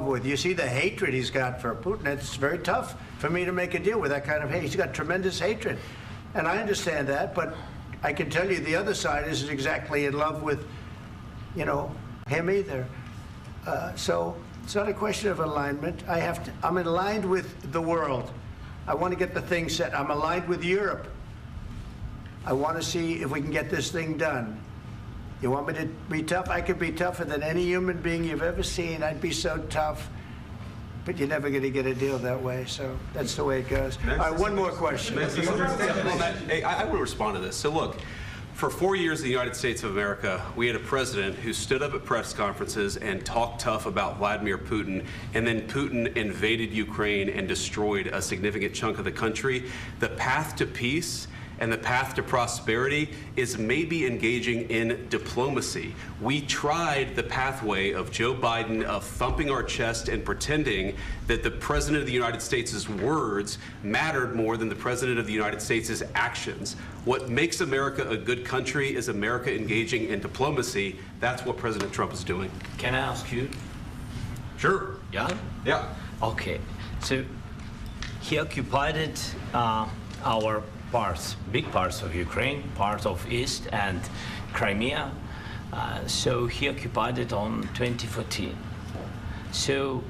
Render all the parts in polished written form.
with. You see the hatred he's got for Putin. It's very tough for me to make a deal with that kind of hate. He's got tremendous hatred. And I understand that, but I can tell you the other side isn't exactly in love with, you know, him either. So it's not a question of alignment. I'm aligned with the world. I want to get the thing set. I'm aligned with Europe. I want to see if we can get this thing done. You want me to be tough? I could be tougher than any human being you've ever seen. I'd be so tough. But you're never going to get a deal that way, so that's the way it goes. All right, one more question. Hey, I will respond to this. So look, for 4 years in the United States of America, we had a president who stood up at press conferences and talked tough about Vladimir Putin, and then Putin invaded Ukraine and destroyed a significant chunk of the country. The path to peace and the path to prosperity is maybe engaging in diplomacy. We tried the pathway of Joe Biden of thumping our chest and pretending that the President of the United States' words mattered more than the President of the United States' actions. What makes America a good country is America engaging in diplomacy. That's what President Trump is doing. Can I ask you? Sure. Yeah? Yeah. Okay. So he occupied our parts, big parts of Ukraine, part of East and Crimea. So he occupied it on 2014. So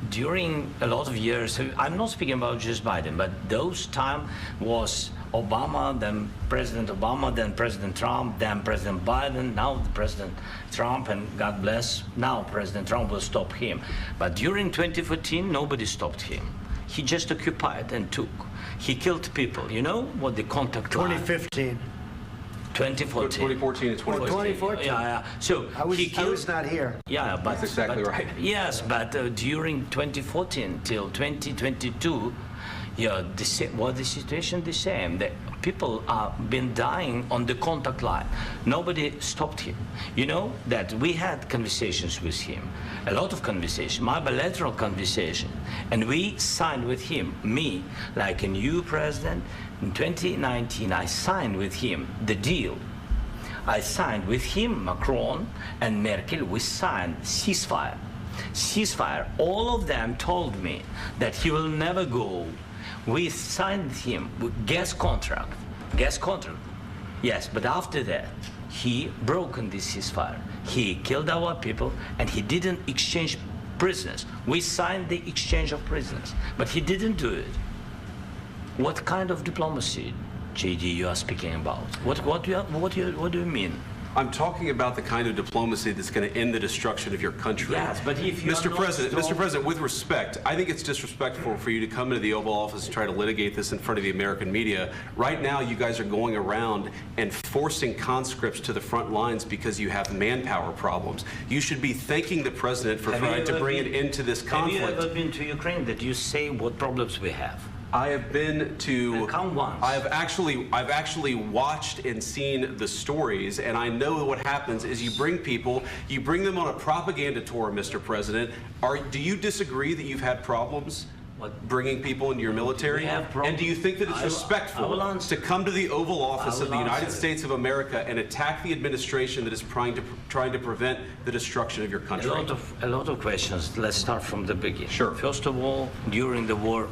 during a lot of years, so I'm not speaking about just Biden, but those time was Obama, then President Obama, then President Trump, then President Biden, now the President Trump, and God bless, now President Trump will stop him. But during 2014, nobody stopped him. He just occupied and took. He killed people. You know what the contact line? 2015. 2014. 2014 and 2014. 2014. Yeah. So I was not here. Yeah, but that's exactly right. Yes, but during 2014 till 2022, yeah, the situation the same. The people have been dying on the contact line. Nobody stopped him. You know that we had conversations with him, a lot of conversation, my bilateral conversation, and we signed with him, me, like a new president. In 2019, I signed with him the deal. I signed with him, Macron and Merkel, we signed ceasefire. Ceasefire. All of them told me that he will never go. We signed him with gas contract. Yes, but after that, he broken this ceasefire. He killed our people, and he didn't exchange prisoners. We signed the exchange of prisoners, but he didn't do it. What kind of diplomacy, JD, you are speaking about? What do you mean? I'm talking about the kind of diplomacy that's going to end the destruction of your country. Yes, but if you Mr. President, with respect, I think it's disrespectful for you to come into the Oval Office and try to litigate this in front of the American media. Right now, you guys are going around and forcing conscripts to the front lines because you have manpower problems. You should be thanking the President for trying to bring an end to this conflict. Have you ever been to Ukraine that you say what problems we have? I have been to. Count once. I've actually watched and seen the stories, and I know what happens is you bring them on a propaganda tour, Mr. President. Do you disagree that you've had problems bringing people into your military? And do you think that it's respectful to come to the Oval Office of the United States of America and attack the administration that is trying to prevent the destruction of your country? A lot of questions. Let's start from the beginning. Sure. First of all, during the war,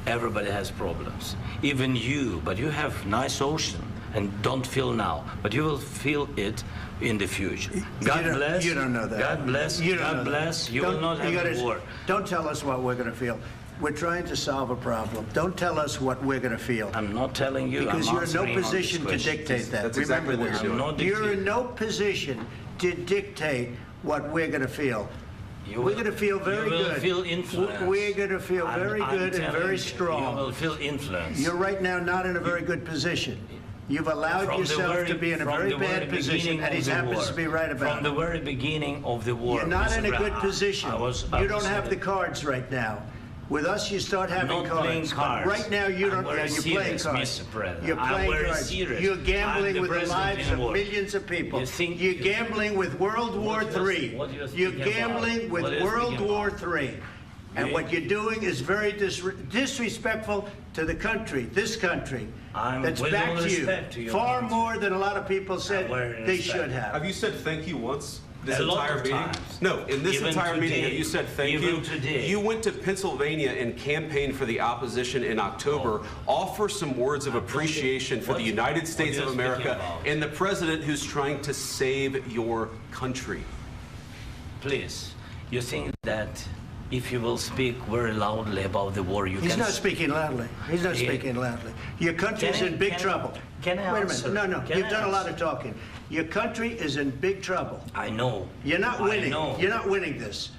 everybody has problems, even you, but you have nice ocean and don't feel now, but you will feel it in the future. God bless. You don't know that. God bless. God bless. You will not have a war. Don't tell us what we're going to feel. We're trying to solve a problem. Don't tell us what we're going to feel. I'm not telling you. Because you're in no position to dictate that. That's exactly what you're doing. You're in no position to dictate what we're going to feel. We're going to feel very good. You will feel influence. We're going to feel very good and very strong. You will feel influence. You're right now not in a very good position. You've allowed yourself to be in a very bad position, and he happens to be right about it. From the very beginning of the war. You're not in a good position. You don't have the cards right now. With us, you start having cards. Right now, you don't. You're playing cards. You're playing cards. You're gambling with the lives of millions of people. You're gambling with World War III. You're gambling with World War III. And what you're doing is very disrespectful to the country, this country, that's back to you, far more than a lot of people said they should have. Have you said thank you once? this A lot entire of meeting? times. No, in this Even entire meeting, today. have you said thank Even you? today. You went to Pennsylvania and campaigned for the opposition in October. Offer some words of appreciation for the United States of you're America speaking about? and the president who's trying to save your country. Please, you think that if you will speak very loudly about the war, you He's can... not speaking loudly. He's not Yeah. speaking loudly. Your country's Can I- in big can I- trouble. can I Wait a answer? minute. No, Can you've I done a lot answer? of talking. Your country is in big trouble. I know. You're not I winning. know. You're not winning this.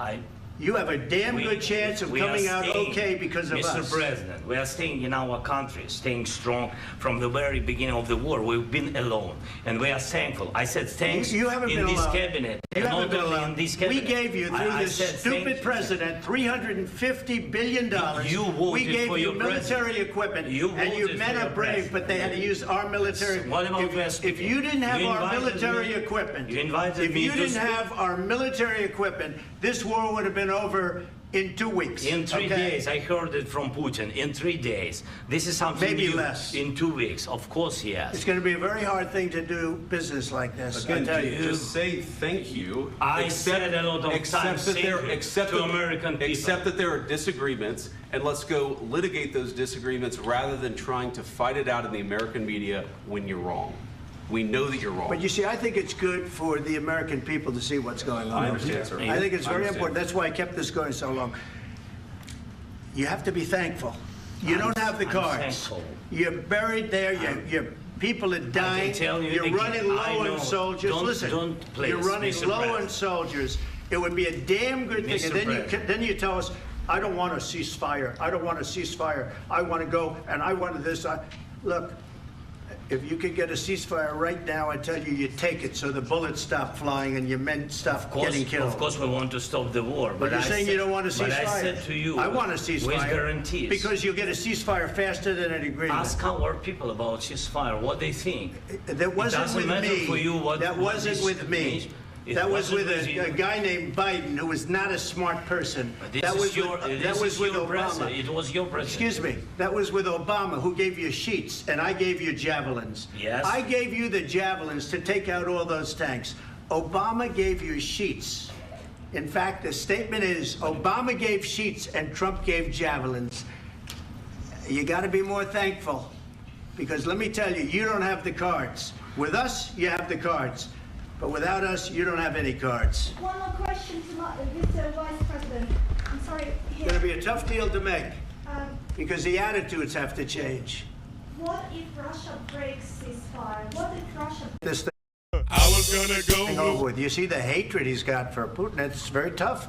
You have a damn We- good chance of we are coming out staying, okay because of Mr. us. President, we are staying in our country, staying strong from the very beginning of the war. We've been alone, and we are thankful. I said thanks You haven't in been this alone. cabinet. You and haven't not been only alone. in this We cabinet. gave you, through I this said stupid thank you. president, $350 billion. You voted we gave for you your military president. equipment, You and you voted men for are your brave, president. but they had to use our military. What about If you didn't have You our invited military me- equipment, you invited if me you to didn't speak. have our military equipment, this war would have been over in 2 weeks. In 3 okay? days, I heard it from Putin. In 3 days, this is something Maybe new. less. In 2 weeks, of course, yes. It's going to be a very hard thing to do business like this. I Again, tell you. just say thank you. I said a lot of accept times that thank there, you accept to that- American people. Accept that there are disagreements, and let's go litigate those disagreements rather than trying to fight it out in the American media when you're wrong. We know that you're wrong. But you see, I think it's good for the American people to see what's going on. I understand, sir. I think it's I very understand. important. That's why I kept this going so long. You have to be thankful. You don't have the I'm cards. thankful. You're buried there. Your people are dying. tell you You're again, running I low know. on soldiers. Don't- Listen, don't, please, you're running Mr. low on President. soldiers. It would be a damn good thing. Mr. And President. then you tell us, I don't want a ceasefire. I don't want a ceasefire. I want to go and I want this. Look, if you could get a ceasefire right now, I tell you, you take it so the bullets stop flying and your men stop getting killed. Of course, we want to stop the war. But you're I saying said- you don't want a ceasefire. But I said to you, I want a ceasefire. with guarantees. Because you'll get a ceasefire faster than an agreement. Ask our people about ceasefire, what they think. That wasn't doesn't with matter me. for you what- That what wasn't this with me. means. It That was wasn't with with you. a guy named Biden, who was not a smart person. This That is was your, with, this that was is with your Obama. president. It was your president. Excuse me. That was with Obama, who gave you sheets, and I gave you javelins. Yes. I gave you the javelins to take out all those tanks. Obama gave you sheets. In fact, the statement is Obama gave sheets and Trump gave javelins. You got to be more thankful, because let me tell you, you don't have the cards. With us, you have the cards. But without us, you don't have any cards. One more question to Mr. Vice President. I'm sorry. It's going to be a tough deal to make, Um, because the attitudes have to change. what if Russia breaks ceasefire? What if Russia This I was gonna thing go over with. You see the hatred he's got for Putin. It's very tough